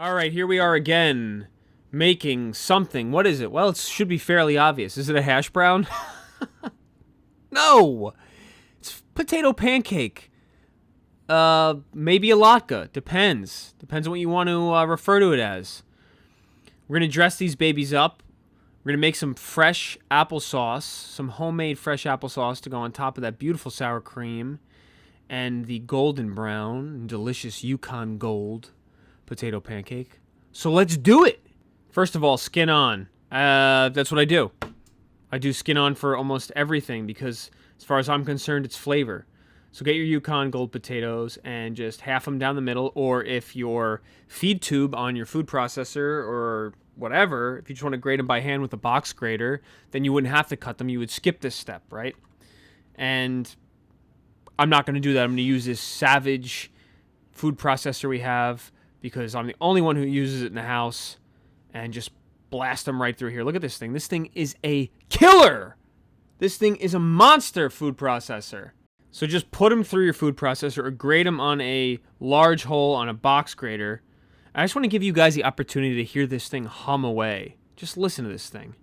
All right, here we are again, making something. What is it? Well, it should be fairly obvious. Is it a hash brown? No! It's potato pancake. Maybe a latke. Depends. Depends on what you want to refer to it as. We're going to dress these babies up. We're going to make some fresh applesauce, some homemade fresh applesauce to go on top of that beautiful sour cream and the golden brown and delicious Yukon Gold potato pancake. So let's do it. First of all, skin on. That's what I do. I do skin on for almost everything because as far as I'm concerned, it's flavor. So get your Yukon Gold potatoes and just half them down the middle, or if your feed tube on your food processor or whatever, if you just want to grate them by hand with a box grater, then you wouldn't have to cut them. You would skip this step, right? And I'm not going to do that. I'm going to use this Savage food processor we have because I'm the only one who uses it in the house, and just blast them right through here. Look at this thing. This thing is a killer. This thing is a monster food processor. So just put them through your food processor or grate them on a large hole on a box grater. I just want to give you guys the opportunity to hear this thing hum away. Just listen to this thing.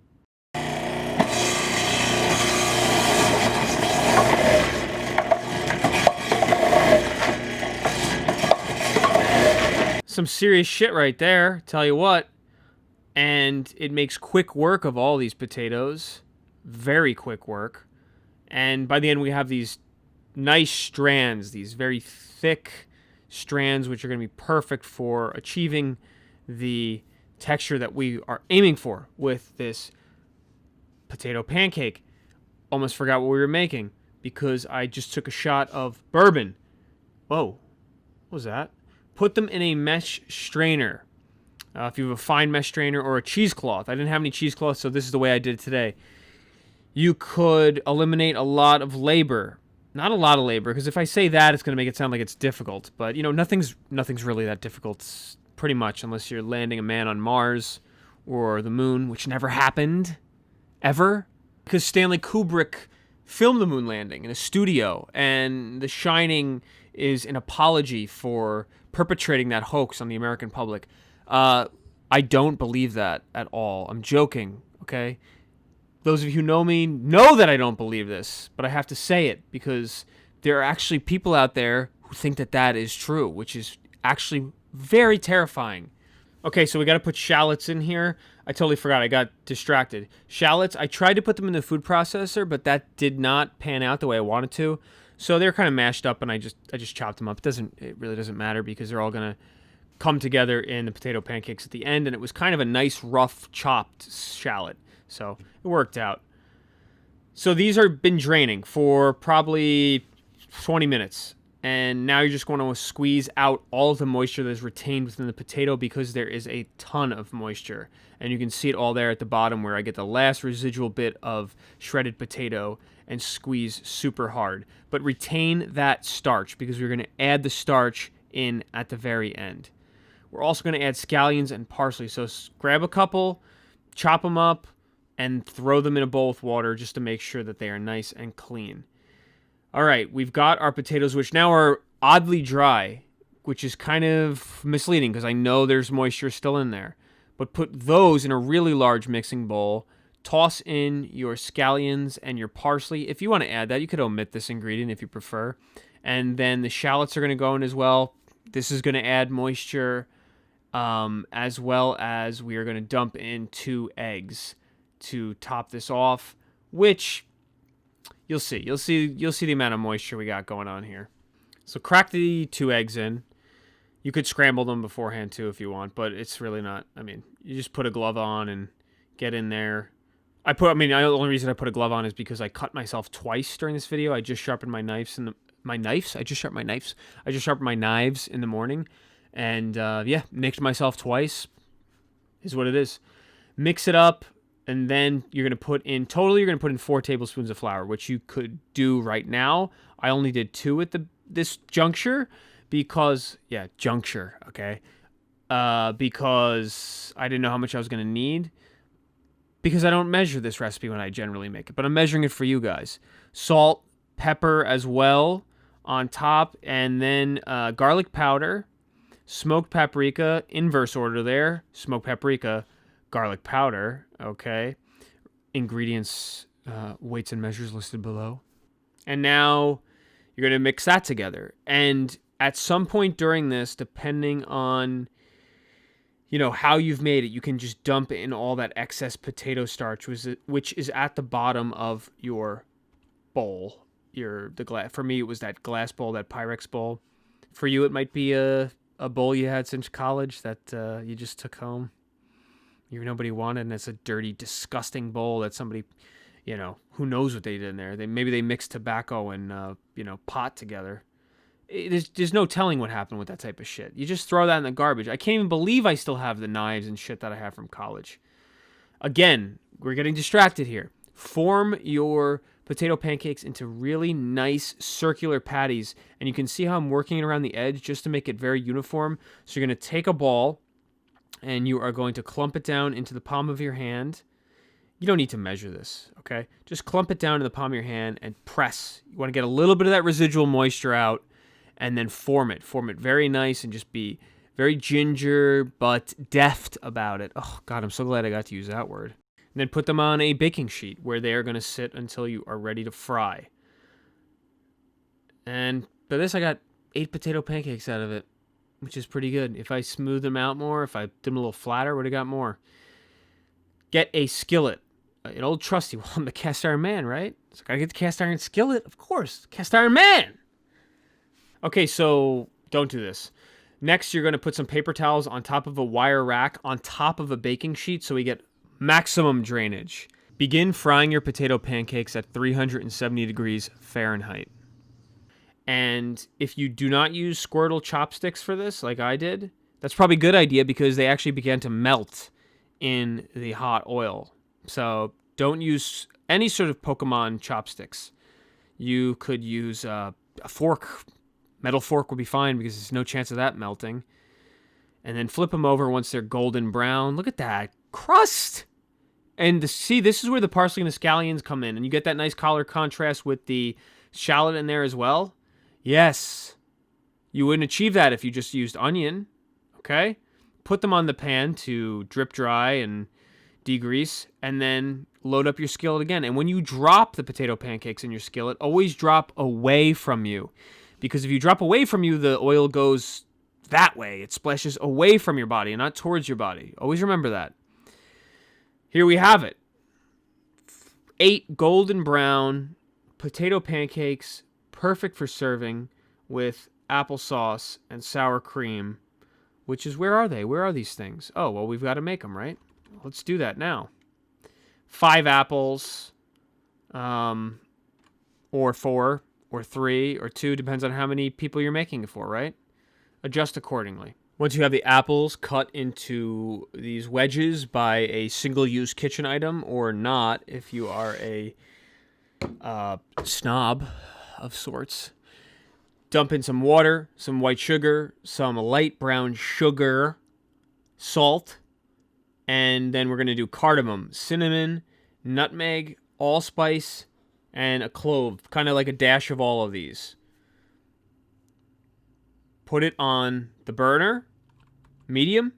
Some serious shit right there, tell you what. And it makes quick work of all these potatoes. Very quick work. And by the end we have these nice strands, these very thick strands, which are going to be perfect for achieving the texture that we are aiming for with this potato pancake. Almost forgot what we were making because I just took a shot of bourbon. Whoa, what was that? Put them in a mesh strainer. If you have a fine mesh strainer or a cheesecloth. I didn't have any cheesecloth, so this is the way I did it today. You could eliminate a lot of labor. Not a lot of labor, because if I say that, it's going to make it sound like it's difficult. But, you know, nothing's really that difficult, pretty much, unless you're landing a man on Mars or the moon, which never happened, ever. Because Stanley Kubrick filmed the moon landing in a studio, and The Shining is an apology for perpetrating that hoax on the American public. I don't believe that at all. I'm joking, okay? Those of you who know me know that I don't believe this, but I have to say it because there are actually people out there who think that that is true, which is actually very terrifying. Okay, so we got to put shallots in here. I totally forgot. I got distracted. Shallots, I tried to put them in the food processor, but that did not pan out the way I wanted to. So they're kind of mashed up, and I just chopped them up. It really doesn't matter because they're all going to come together in the potato pancakes at the end, and it was kind of a nice, rough, chopped shallot. So it worked out. So these are been draining for probably 20 minutes. And now you're just going to squeeze out all of the moisture that is retained within the potato because there is a ton of moisture. And you can see it all there at the bottom where I get the last residual bit of shredded potato and squeeze super hard. But retain that starch because we're going to add the starch in at the very end. We're also going to add scallions and parsley. So grab a couple, chop them up, and throw them in a bowl with water just to make sure that they are nice and clean. All right, we've got our potatoes, which now are oddly dry, which is kind of misleading because I know there's moisture still in there. But put those in a really large mixing bowl. Toss in your scallions and your parsley. If you want to add that, you could omit this ingredient if you prefer. And then the shallots are going to go in as well. This is going to add moisture, as well as we are going to dump in 2 eggs to top this off, which you'll see the amount of moisture we got going on here. So crack the 2 eggs in. You could scramble them beforehand too if you want, but it's really not. I mean, you just put a glove on and get in there. The only reason I put a glove on is because I cut myself twice during this video. I just sharpened my knives I just sharpened my knives in the morning, and nicked myself twice. Is what it is. Mix it up. And then you're going to put in 4 tablespoons of flour, which you could do right now. I only did 2 at this juncture because, okay? Because I didn't know how much I was going to need. Because I don't measure this recipe when I generally make it, but I'm measuring it for you guys. Salt, pepper as well on top, and then garlic powder, smoked paprika, inverse order there, smoked paprika, garlic powder, okay? Ingredients, weights and measures listed below. And now you're going to mix that together. And at some point during this, depending on, you know, how you've made it, you can just dump in all that excess potato starch, which is at the bottom of your bowl. For me, it was that glass bowl, that Pyrex bowl. For you, it might be a bowl you had since college that you just took home. Nobody wanted, and it's a dirty, disgusting bowl that somebody, you know, who knows what they did in there. Maybe they mixed tobacco and, pot together. There's no telling what happened with that type of shit. You just throw that in the garbage. I can't even believe I still have the knives and shit that I have from college. Again, we're getting distracted here. Form your potato pancakes into really nice circular patties, and you can see how I'm working it around the edge just to make it very uniform. So you're going to take a ball, and you are going to clump it down into the palm of your hand. You don't need to measure this, okay? Just clump it down in the palm of your hand and press. You want to get a little bit of that residual moisture out, and then form it. Form it very nice and just be very ginger but deft about it. Oh, God, I'm so glad I got to use that word. And then put them on a baking sheet where they are going to sit until you are ready to fry. And for this, I got 8 potato pancakes out of it, which is pretty good. If I smooth them out more, if I did them a little flatter, would have got more. Get a skillet. An old trusty. Well, I'm the cast iron man, right? So I gotta get the cast iron skillet, of course. Cast iron man! Okay, so don't do this. Next, you're going to put some paper towels on top of a wire rack on top of a baking sheet so we get maximum drainage. Begin frying your potato pancakes at 370 degrees Fahrenheit. And if you do not use Squirtle chopsticks for this, like I did, that's probably a good idea because they actually began to melt in the hot oil. So don't use any sort of Pokemon chopsticks. You could use a fork. Metal fork would be fine because there's no chance of that melting. And then flip them over once they're golden brown. Look at that crust. And see, this is where the parsley and the scallions come in. And you get that nice color contrast with the shallot in there as well. Yes. You wouldn't achieve that if you just used onion. Okay? Put them on the pan to drip dry and degrease. And then load up your skillet again. And when you drop the potato pancakes in your skillet, always drop away from you. Because if you drop away from you, the oil goes that way. It splashes away from your body and not towards your body. Always remember that. Here we have it. 8 golden brown potato pancakes, perfect for serving with applesauce and sour cream, which is, where are they? Where are these things? Oh, well, we've got to make them, right? Let's do that now. 5 apples, or 4. Or 3 or 2, depends on how many people you're making it for, right? Adjust accordingly. Once you have the apples cut into these wedges by a single-use kitchen item, or not, if you are a snob of sorts, dump in some water, some white sugar, some light brown sugar, salt, and then we're going to do cardamom, cinnamon, nutmeg, allspice, and a clove, kind of like a dash of all of these. Put it on the burner, medium,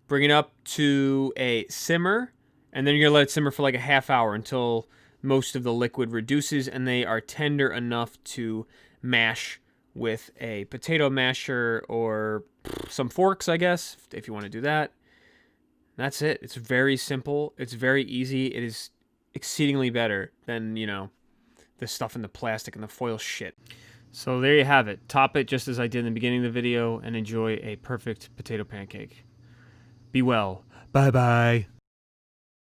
bring it up to a simmer, and then you're going to let it simmer for like a half hour until most of the liquid reduces and they are tender enough to mash with a potato masher or some forks, I guess, if you want to do that. That's it. It's very simple. It's very easy. It is exceedingly better than, the stuff in the plastic and the foil shit. So there you have it. Top it just as I did in the beginning of the video and enjoy a perfect potato pancake. Be well. Bye-bye.